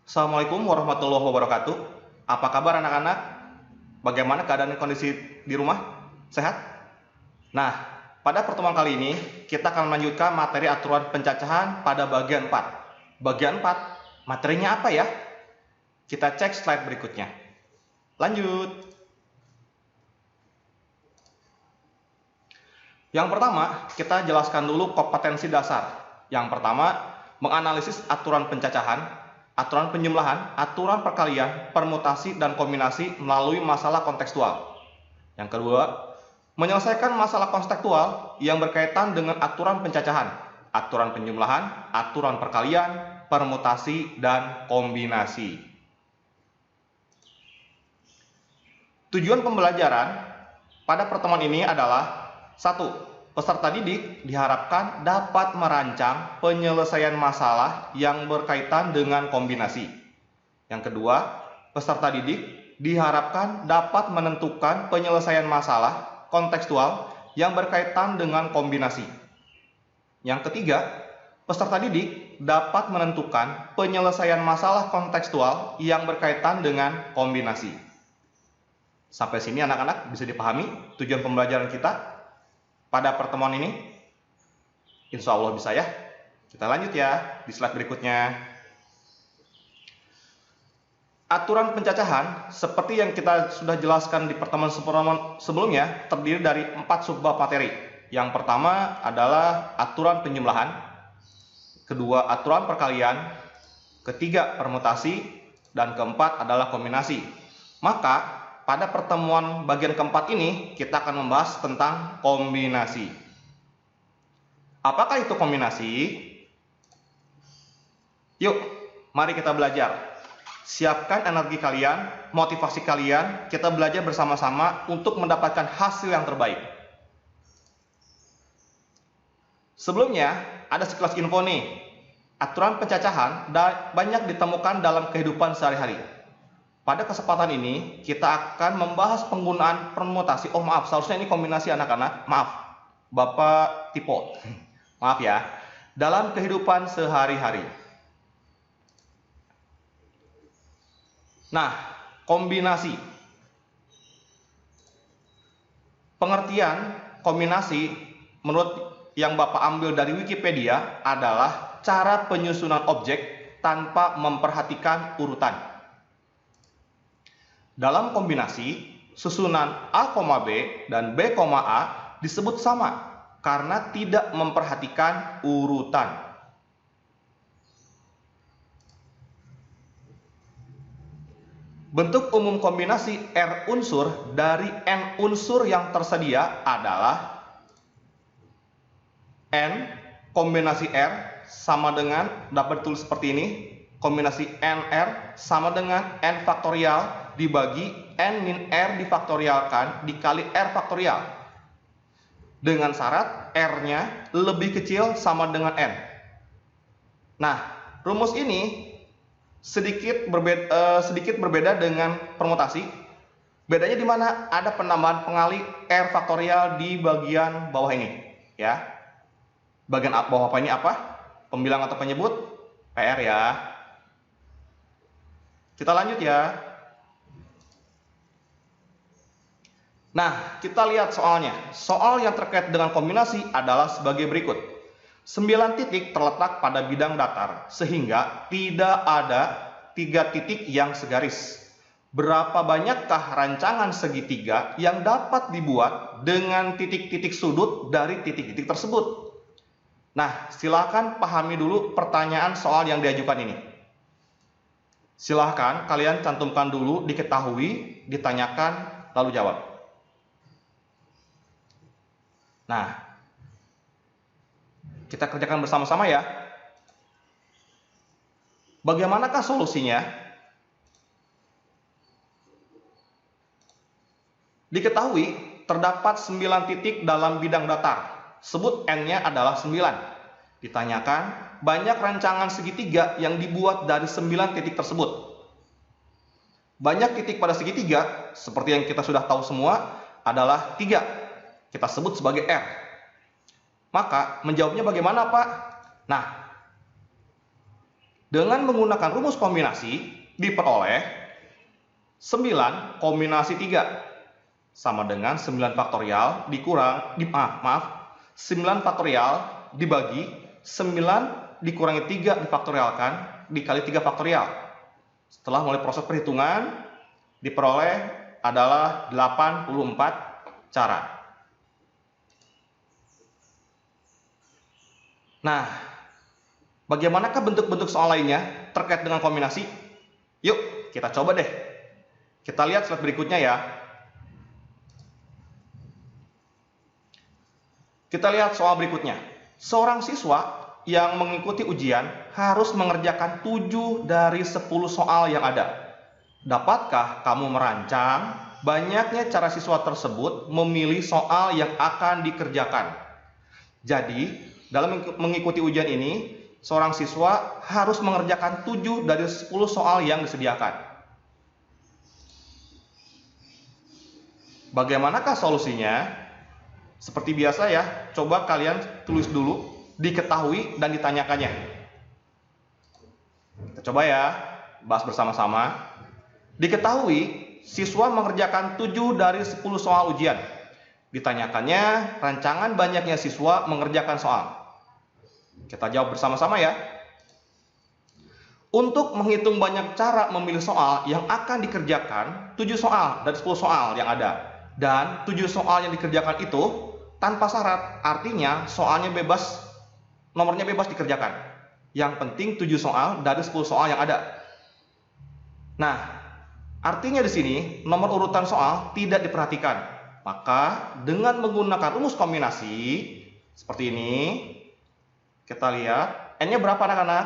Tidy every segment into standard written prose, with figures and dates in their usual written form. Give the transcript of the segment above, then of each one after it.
Assalamualaikum warahmatullahi wabarakatuh. Apa kabar anak-anak? Bagaimana keadaan dan kondisi di rumah? Sehat? Nah, pada pertemuan kali ini kita akan melanjutkan materi aturan pencacahan pada bagian 4. Bagian 4, materinya apa ya? Kita cek slide berikutnya. Lanjut. Yang pertama, kita jelaskan dulu kompetensi dasar. Yang pertama, menganalisis aturan pencacahan, aturan penjumlahan, aturan perkalian, permutasi, dan kombinasi melalui masalah kontekstual. Yang kedua, menyelesaikan masalah kontekstual yang berkaitan dengan aturan pencacahan, aturan penjumlahan, aturan perkalian, permutasi, dan kombinasi. Tujuan pembelajaran pada pertemuan ini adalah 1. Peserta didik diharapkan dapat merancang penyelesaian masalah yang berkaitan dengan kombinasi. Yang kedua, peserta didik diharapkan dapat menentukan penyelesaian masalah kontekstual yang berkaitan dengan kombinasi. Yang ketiga, peserta didik dapat menentukan penyelesaian masalah kontekstual yang berkaitan dengan kombinasi. Sampai sini anak-anak bisa dipahami tujuan pembelajaran kita pada pertemuan ini? Insya Allah bisa ya. Kita lanjut ya di slide berikutnya. Aturan pencacahan seperti yang kita sudah jelaskan di pertemuan sebelumnya terdiri dari 4 subbab materi. Yang pertama adalah aturan penjumlahan, kedua aturan perkalian, ketiga permutasi, dan keempat adalah kombinasi. Maka pada pertemuan bagian keempat ini, kita akan membahas tentang kombinasi. Apakah itu kombinasi? Yuk, mari kita belajar. Siapkan energi kalian, motivasi kalian, kita belajar bersama-sama untuk mendapatkan hasil yang terbaik. Sebelumnya, ada sekilas info nih. Aturan pencacahan banyak ditemukan dalam kehidupan sehari-hari. Pada kesempatan ini, kita akan membahas penggunaan permutasi. Oh maaf, seharusnya ini kombinasi anak-anak. Maaf, Bapak typo. Maaf ya. Dalam kehidupan sehari-hari. Nah, kombinasi. Pengertian kombinasi menurut yang Bapak ambil dari Wikipedia adalah cara penyusunan objek tanpa memperhatikan urutan. Dalam kombinasi, susunan A, B dan B, A disebut sama karena tidak memperhatikan urutan. Bentuk umum kombinasi R unsur dari N unsur yang tersedia adalah N kombinasi R sama dengan, dapat ditulis seperti ini, kombinasi NR sama dengan N faktorial dibagi N min R difaktorialkan dikali R faktorial. Dengan syarat R-nya lebih kecil sama dengan N. Nah, rumus ini sedikit berbeda dengan permutasi. Bedanya di mana? Ada penambahan pengali R faktorial di bagian bawah ini. Ya. Bagian bawah apa ini apa? Pembilang atau penyebut? PR ya. Kita lanjut ya. Nah, kita lihat soalnya. Soal yang terkait dengan kombinasi adalah sebagai berikut. 9 titik terletak pada bidang datar, sehingga tidak ada 3 titik yang segaris. Berapa banyakkah rancangan segitiga yang dapat dibuat dengan titik-titik sudut dari titik-titik tersebut? Nah, silakan pahami dulu pertanyaan soal yang diajukan ini. Silahkan kalian cantumkan dulu, diketahui, ditanyakan, lalu jawab. Nah, kita kerjakan bersama-sama ya. Bagaimanakah solusinya? Diketahui terdapat 9 titik dalam bidang datar. Sebut N-nya adalah 9. Ditanyakan, banyak rancangan segitiga yang dibuat dari 9 titik tersebut. Banyak titik pada segitiga, seperti yang kita sudah tahu semua, adalah 3. Kita sebut sebagai R. Maka, menjawabnya bagaimana, Pak? Nah, Dengan menggunakan rumus kombinasi diperoleh 9 kombinasi 3 sama dengan 9 faktorial dikurang 9 faktorial dibagi 9 dikurangi 3 difaktorialkan dikali 3 faktorial. Setelah mulai proses perhitungan diperoleh adalah 84 cara. Nah, bagaimanakah bentuk-bentuk soal lainnya terkait dengan kombinasi? Yuk, kita coba deh. Kita lihat slide berikutnya ya. Kita lihat soal berikutnya. Seorang siswa yang mengikuti ujian harus mengerjakan 7 dari 10 soal yang ada. Dapatkah kamu merancang banyaknya cara siswa tersebut memilih soal yang akan dikerjakan? Jadi, dalam mengikuti ujian ini, seorang siswa harus mengerjakan 7 dari 10 soal yang disediakan. Bagaimanakah solusinya? Seperti biasa ya, coba kalian tulis dulu, diketahui dan ditanyakannya. Kita coba ya, bahas bersama-sama. Diketahui, siswa mengerjakan 7 dari 10 soal ujian. Ditanyakannya, rancangan banyaknya siswa mengerjakan soal. Kita jawab bersama-sama ya. Untuk menghitung banyak cara memilih soal yang akan dikerjakan, 7 soal dari 10 soal yang ada. Dan 7 soal yang dikerjakan itu tanpa syarat, artinya soalnya bebas, nomornya bebas dikerjakan. Yang penting 7 soal dari 10 soal yang ada. Nah, artinya di sini nomor urutan soal tidak diperhatikan. Maka dengan menggunakan rumus kombinasi seperti ini, kita lihat N-nya berapa anak-anak?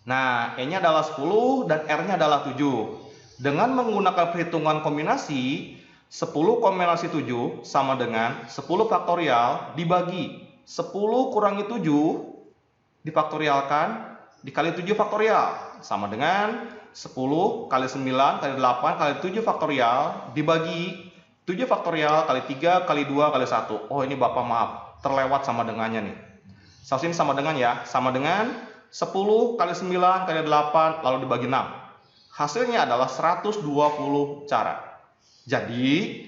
Nah, N-nya adalah 10 dan R-nya adalah 7. Dengan menggunakan perhitungan kombinasi, 10 kombinasi 7 sama dengan 10 faktorial dibagi 10 kurangi 7 difaktorialkan dikali 7 faktorial sama dengan 10 kali 9 kali 8 kali 7 faktorial dibagi 7 faktorial kali 3 kali 2 kali 1. Oh, ini Bapak maaf, terlewat sama dengannya nih. Seharusnya sama dengan ya, sama dengan 10 kali 9 kali 8 lalu dibagi 6. Hasilnya adalah 120 cara. Jadi,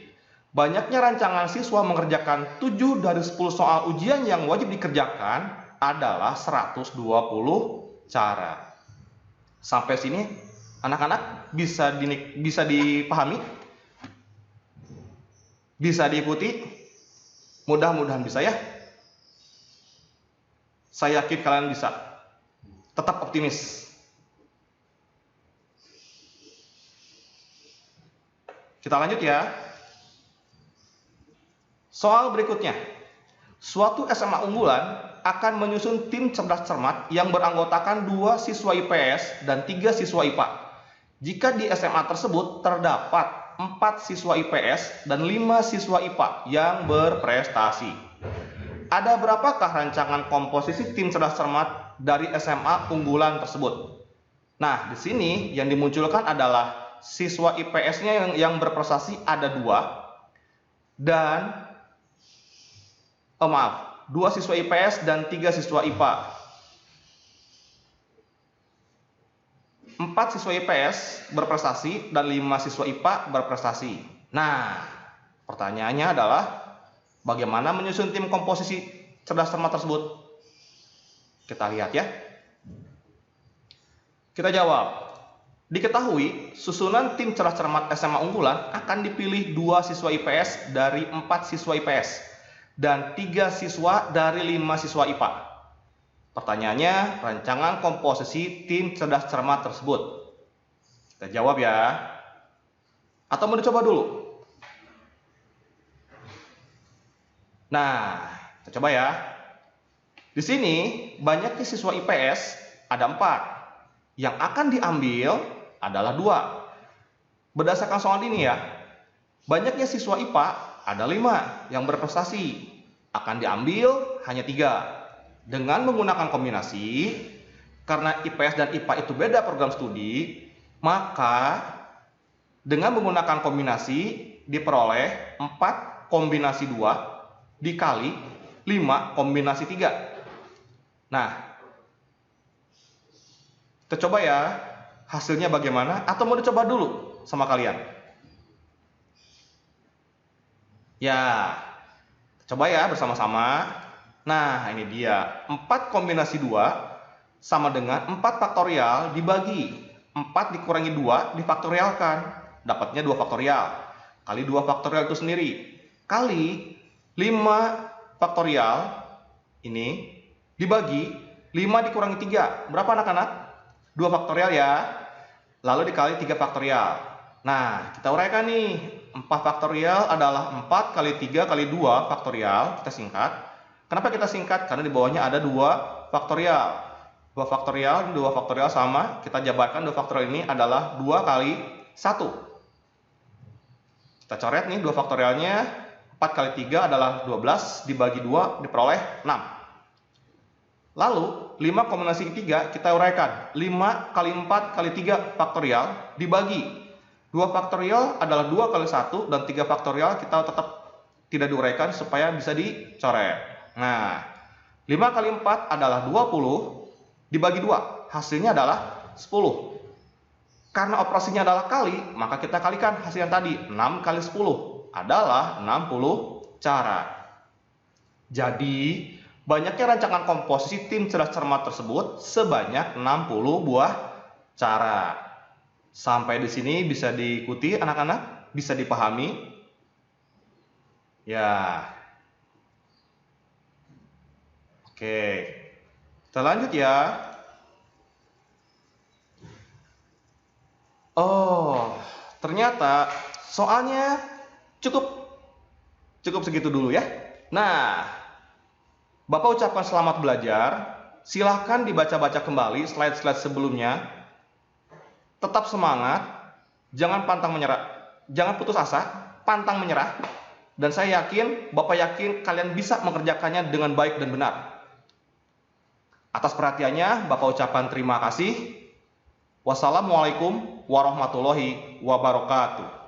banyaknya rancangan siswa mengerjakan 7 dari 10 soal ujian yang wajib dikerjakan adalah 120 cara. Sampai sini, anak-anak bisa dipahami? Bisa diikuti? Mudah-mudahan bisa ya. Saya yakin kalian bisa. Tetap optimis. Kita lanjut ya. Soal berikutnya. Suatu SMA unggulan akan menyusun tim cerdas cermat yang beranggotakan 2 siswa IPS dan 3 siswa IPA. Jika di SMA tersebut terdapat 4 siswa IPS dan 5 siswa IPA yang berprestasi. Ada berapakah rancangan komposisi tim cerdas cermat dari SMA unggulan tersebut? Nah, di sini yang dimunculkan adalah siswa IPS-nya yang berprestasi ada 2 dan 2 siswa IPS dan 3 siswa IPA. 4 siswa IPS berprestasi dan 5 siswa IPA berprestasi. Nah, pertanyaannya adalah bagaimana menyusun tim komposisi cerdas cermat tersebut? Kita lihat ya. Kita jawab. Diketahui, susunan tim cerdas cermat SMA unggulan akan dipilih 2 siswa IPS dari 4 siswa IPS dan 3 siswa dari 5 siswa IPA. Pertanyaannya, rancangan komposisi tim cerdas cermat tersebut. Kita jawab ya. Atau mau dicoba dulu? Nah, kita coba ya. Di sini, banyaknya siswa IPS ada 4. Yang akan diambil adalah 2. Berdasarkan soal ini ya, banyaknya siswa IPA ada 5 yang berprestasi. Akan diambil hanya 3. Dengan menggunakan kombinasi, karena IPS dan IPA itu beda program studi, maka dengan menggunakan kombinasi diperoleh 4 kombinasi 2 dikali 5 kombinasi 3. Nah, Kita coba ya hasilnya bagaimana, atau mau dicoba dulu sama kalian? Ya, coba ya bersama-sama. Nah, ini dia. 4 kombinasi 2 sama dengan 4 faktorial dibagi 4 dikurangi 2 difaktorialkan. Dapatnya 2 faktorial. Kali 2 faktorial itu sendiri. Kali 5 faktorial ini dibagi 5 dikurangi 3. Berapa anak-anak? 2 faktorial ya. Lalu dikali 3 faktorial. Nah, kita uraikan nih. 4 faktorial adalah 4 kali 3 kali 2 faktorial. Kita singkat. Kenapa kita singkat? Karena di bawahnya ada 2 faktorial. 2 faktorial, 2 faktorial sama. Kita jabarkan 2 faktorial ini adalah 2 kali 1. Kita coret nih 2 faktorialnya. 4 kali 3 adalah 12. Dibagi 2 diperoleh 6. Lalu 5 kombinasi 3 kita uraikan. 5 kali 4 kali 3 faktorial dibagi 2 faktorial adalah 2 kali 1 dan 3 faktorial kita tetap tidak diuraikan supaya bisa dicoret. Nah, 5 kali 4 adalah 20 dibagi 2. Hasilnya adalah 10. Karena operasinya adalah kali, maka kita kalikan hasil yang tadi. 6 kali 10 adalah 60 cara. Jadi, banyaknya rancangan komposisi tim cerdas cermat tersebut sebanyak 60 buah cara. Sampai di sini bisa diikuti anak-anak? Bisa dipahami? Ya. Oke. Kita lanjut ya. Oh, ternyata soalnya cukup segitu dulu ya. Nah, Bapak ucapkan selamat belajar. Silahkan dibaca-baca kembali slide-slide sebelumnya. Tetap semangat, jangan pantang menyerah, jangan putus asa, pantang menyerah. Dan saya yakin, Bapak yakin kalian bisa mengerjakannya dengan baik dan benar. Atas perhatiannya, Bapak ucapkan terima kasih. Wassalamualaikum warahmatullahi wabarakatuh.